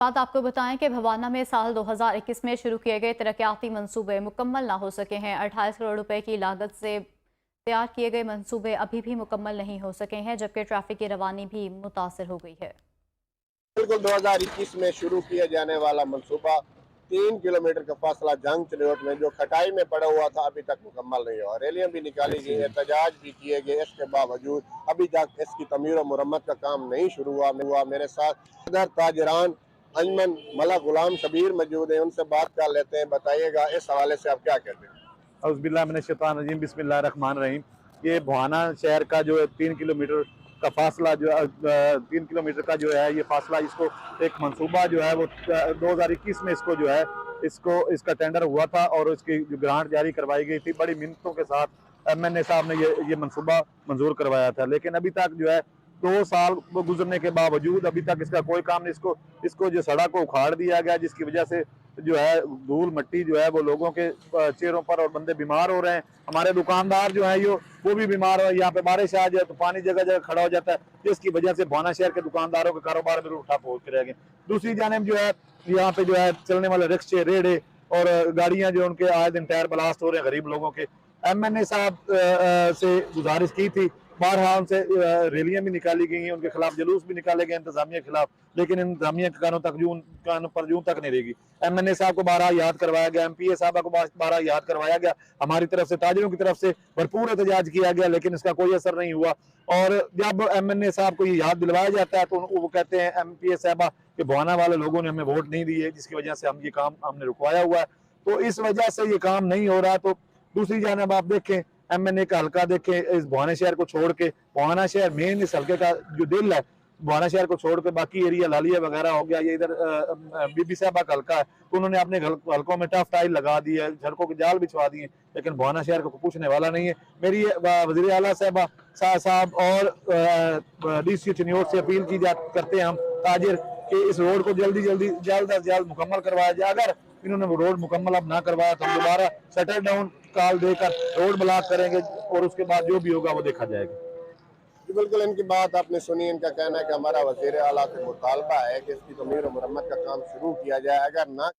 बात आपको बताएं कि भवाना में साल 2021 में शुरू किए गए तरक्याती मंसूबे मुकम्मल ना हो सके हैं। 28 करोड़ रुपए की लागत से तैयार किए गए मंसूबे अभी भी मुकम्मल नहीं हो सके हैं, जबकि ट्रैफिक की रवानी भी मुतासर हो गई है। बिल्कुल 2021 में शुरू किया जाने वाला मंसूबा 3 किलोमीटर का फासला जंग चलियोट में जो खटाई में पड़ा हुआ था अभी तक मुकम्मल नहीं हुआ। रैलियां भी निकाली गई, एहतजाज भी किए गए, इसके बावजूद अभी तक इसकी तमीर और मुरम्मत का काम नहीं शुरू हुआ। मेरे साथ सदर ताजरान अंजमन मला गुलाम शबीर मौजूद है, उनसे बात कर लेते हैं। बताइएगा इस हवाले से आप क्या कहते हैं? औज़ुबिल्लाहिमिनश्शैतानिर्रजीम बिस्मिल्लाहिर्रहमानिर्रहीम। ये भवाना शहर का जो 3 किलोमीटर का फासला जो 3 किलोमीटर का जो है ये फासला, इसको एक मंसूबा जो है वो 2021 में इसको जो है इसका टेंडर हुआ था और इसकी जो ग्रांट जारी करवाई गई थी। बड़ी मिन्नतों के साथ एमएनए साहब ने ये मंसूबा मंजूर करवाया था, लेकिन अभी तक जो है 2 साल गुजरने के बावजूद अभी तक इसका कोई काम नहीं। इसको जो सड़क को उखाड़ दिया गया, जिसकी वजह से जो है धूल मट्टी जो है वो लोगों के चेहरों पर और बंदे बीमार हो रहे हैं। हमारे दुकानदार जो है वो भी बीमार हो, यहाँ पे बारिश आ जाए तो पानी जगह जगह खड़ा हो जाता है, जिसकी वजह से भवाना शहर के दुकानदारों के कारोबार में ठप हो के रह गए। दूसरी जानिब जो है यहाँ पे जो है चलने वाले रिक्शे, रेड़े और गाड़ियां जो उनके आए दिन टायर ब्लास्ट हो रहे हैं गरीब लोगों के। एमएनए साहब से गुजारिश की थी, बारहा उनसे रैलियां भी निकाली गई हैं, उनके खिलाफ जुलूस भी निकाले गए इंतजामिया के खिलाफ, लेकिन इंतजामिया के कानों पर जूं तक नहीं रहेगी। एमएनए साहब को बारहा याद करवाया गया, एमपीए साहब को बारहा याद करवाया गया, हमारी तरफ से ताजिरों की तरफ से भरपूर एहतजाज किया गया, लेकिन इसका कोई असर नहीं हुआ। और जब एमएनए साहब को ये याद दिलवाया जाता है तो वो कहते हैं एमपीए साहबा कि भवाना वाले लोगों ने हमें वोट नहीं दिए, जिसकी वजह से हम ये काम हमने रुकवाया हुआ है, तो इस वजह से ये काम नहीं हो रहा। तो दूसरी जानब आप देखें, एमएनए का हल्का देखें, इस भवाना शहर को छोड़ के, भवाना शहर मेन इस हल्के का जो दिल है, भवाना शहर को छोड़ के बाकी एरिया लालिया वगैरह हो गया, ये इधर बीबी साहबा का हल्का है, तो उन्होंने अपने हल्कों में टफ टाइल लगा दी है, सड़कों के जाल बिछवा दिए, लेकिन भवाना शहर को पूछने वाला नहीं है। मेरी वज़ीर आला साहब और डीसी चिन्योट से अपील करते हैं हम ताजिर कि इस रोड को जल्द अज जल्द मुकम्मल करवाया जाए। अगर इन्होंने रोड मुकम्मल अब ना करवाया तो हम दोबारा शटर डाउन कॉल देकर रोड ब्लॉक करेंगे और उसके बाद जो भी होगा वो देखा जाएगा। बिल्कुल इनकी बात आपने सुनी। इनका कहना है कि हमारा वज़ीर आला से मुतालबा है कि इसकी तमीर और मुरम्मत का काम शुरू किया जाए, अगर ना